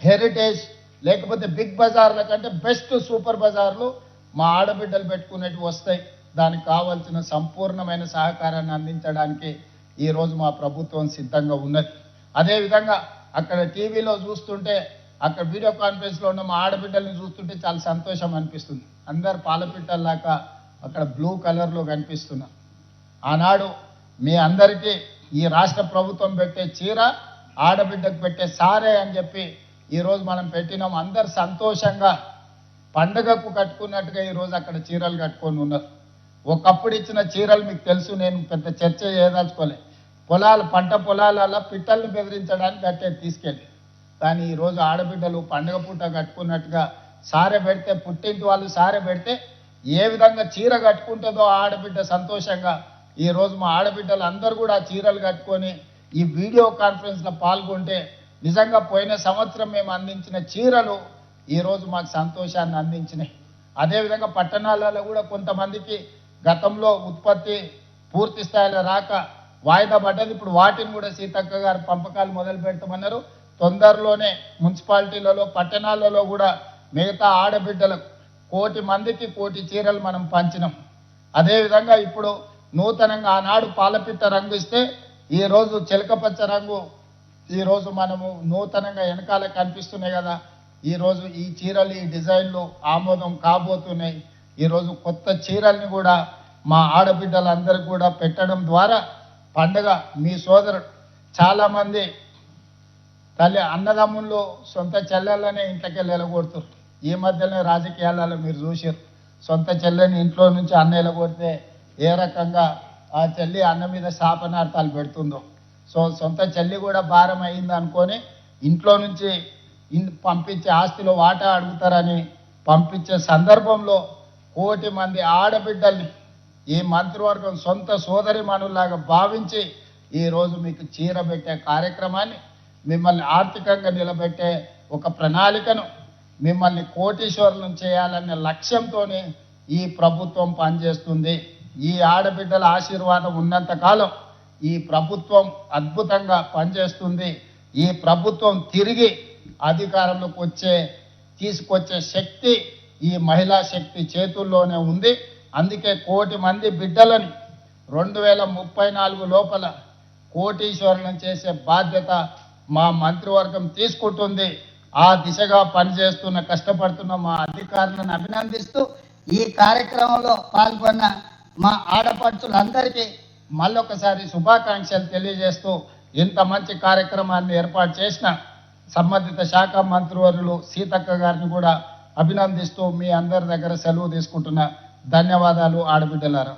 Heritage లేకపోతే big బజార్ల కంటే బెస్ట్ సూపర్ బజార్లు మా ఆడబిడ్డలు పెట్టుకునేటివి వస్తాయి. దానికి కావాల్సిన సంపూర్ణమైన సహకారాన్ని అందించడానికి ఈరోజు మా ప్రభుత్వం సిద్ధంగా ఉన్నది. అదేవిధంగా అక్కడ టీవీలో చూస్తుంటే, అక్కడ వీడియో కాన్ఫరెన్స్లో ఉన్న మా ఆడబిడ్డల్ని చూస్తుంటే చాలా సంతోషం అనిపిస్తుంది. అందరు పాలపిట్టల్లాగా అక్కడ బ్లూ కలర్లో కనిపిస్తున్నారు. ఆనాడు మీ అందరికీ ఈ రాష్ట్ర ప్రభుత్వం పెట్టే చీర ఆడబిడ్డకు పెట్టే సారే అని చెప్పి ఈరోజు మనం పెట్టినాం. అందరు సంతోషంగా పండగకు కట్టుకున్నట్టుగా ఈరోజు అక్కడ చీరలు కట్టుకొని ఉన్నారు. ఒకప్పుడు ఇచ్చిన చీరలు మీకు తెలుసు, నేను పెద్ద చర్చ చేయదలుచుకోలే. పంట పొలాలలో పిట్టల్ని బెదిరించడానికి కట్టేది తీసుకెళ్ళి, కానీ ఈరోజు ఆడబిడ్డలు పండగ పూట కట్టుకున్నట్టుగా సారె పెడితే, పుట్టింటి వాళ్ళు సారె పెడితే ఏ విధంగా చీర కట్టుకుంటుందో ఆడబిడ్డ సంతోషంగా ఈరోజు మా ఆడబిడ్డలు అందరూ కూడా చీరలు కట్టుకొని ఈ వీడియో కాన్ఫరెన్స్లో పాల్గొంటే నిజంగా పోయిన సంవత్సరం మేము అందించిన చీరలు ఈరోజు మాకు సంతోషాన్ని అందించినాయి. అదేవిధంగా పట్టణాలలో కూడా కొంతమందికి గతంలో ఉత్పత్తి పూర్తి స్థాయిలో రాక వాయిదా పడ్డది. ఇప్పుడు వాటిని కూడా సీతక్క గారు పంపకాలు మొదలు పెడతామన్నారు. తొందరలోనే మున్సిపాలిటీలలో పట్టణాలలో కూడా మిగతా ఆడబిడ్డలకు 1,00,00,000 మందికి 1,00,00,000 చీరలు మనం పంచినాం. అదేవిధంగా ఇప్పుడు నూతనంగా ఆనాడు పాలపిట్ట రంగు ఇస్తే ఈరోజు చిలకపచ్చ రంగు ఈరోజు మనము నూతనంగా వెనకాల కనిపిస్తున్నాయి కదా. ఈరోజు ఈ చీరలు, ఈ డిజైన్లు ఆమోదం కాబోతున్నాయి. ఈరోజు కొత్త చీరల్ని కూడా మా ఆడబిడ్డలందరికీ కూడా పెట్టడం ద్వారా పండుగ మీ సోదరుడు చాలామంది తల్లి అన్నదమ్ముళ్ళు సొంత చెల్లెళ్ళనే ఇంట్లోకి వెళ్ళగొడుతారు. ఈ మధ్యనే రాజకీయాలలో మీరు చూసారు, సొంత చెల్లెని ఇంట్లో నుంచి అన్న వెళ్ళగొడితే ఏ రకంగా ఆ చెల్లి అన్న మీద శాపనార్థాలు పెడుతుందో. సో సొంత చెల్లి కూడా భారం అయింది అనుకొని ఇంట్లో నుంచి పంపించే ఆస్తిలో వాటా అడుగుతారని పంపించే సందర్భంలో 1,00,00,000 మంది ఆడబిడ్డల్ని ఈ మంత్రివర్గం సొంత సోదరి మనులాగా భావించి ఈరోజు మీకు చీర పెట్టే కార్యక్రమాన్ని, మిమ్మల్ని ఆర్థికంగా నిలబెట్టే ఒక ప్రణాళికను, మిమ్మల్ని కోటీశ్వరులను చేయాలనే లక్ష్యంతో ఈ ప్రభుత్వం పనిచేస్తుంది. ఈ ఆడబిడ్డల ఆశీర్వాదం ఉన్నంతకాలం ఈ ప్రభుత్వం అద్భుతంగా పనిచేస్తుంది. ఈ ప్రభుత్వం తిరిగి అధికారంలోకి తీసుకొచ్చే శక్తి ఈ మహిళా శక్తి చేతుల్లోనే ఉంది. అందుకే 1,00,00,000 మంది బిడ్డలని 2034 లోపల కోటీశ్వరులను చేసే బాధ్యత మా మంత్రివర్గం తీసుకుంటుంది. ఆ దిశగా పనిచేస్తున్న కష్టపడుతున్న మా అధికారులను అభినందిస్తూ ఈ కార్యక్రమంలో పాల్గొన్న మా ఆడపడుచులందరికీ మళ్ళొకసారి శుభాకాంక్షలు తెలియజేస్తూ ఇంత మంచి కార్యక్రమాన్ని ఏర్పాటు చేసిన సంబంధిత శాఖ మంత్రివర్యులు సీతక్క గారిని కూడా అభినందిస్తూ మీ అందరి దగ్గర సెలవు తీసుకుంటున్నా. ధన్యవాదాలు ఆడబిడ్డలారా.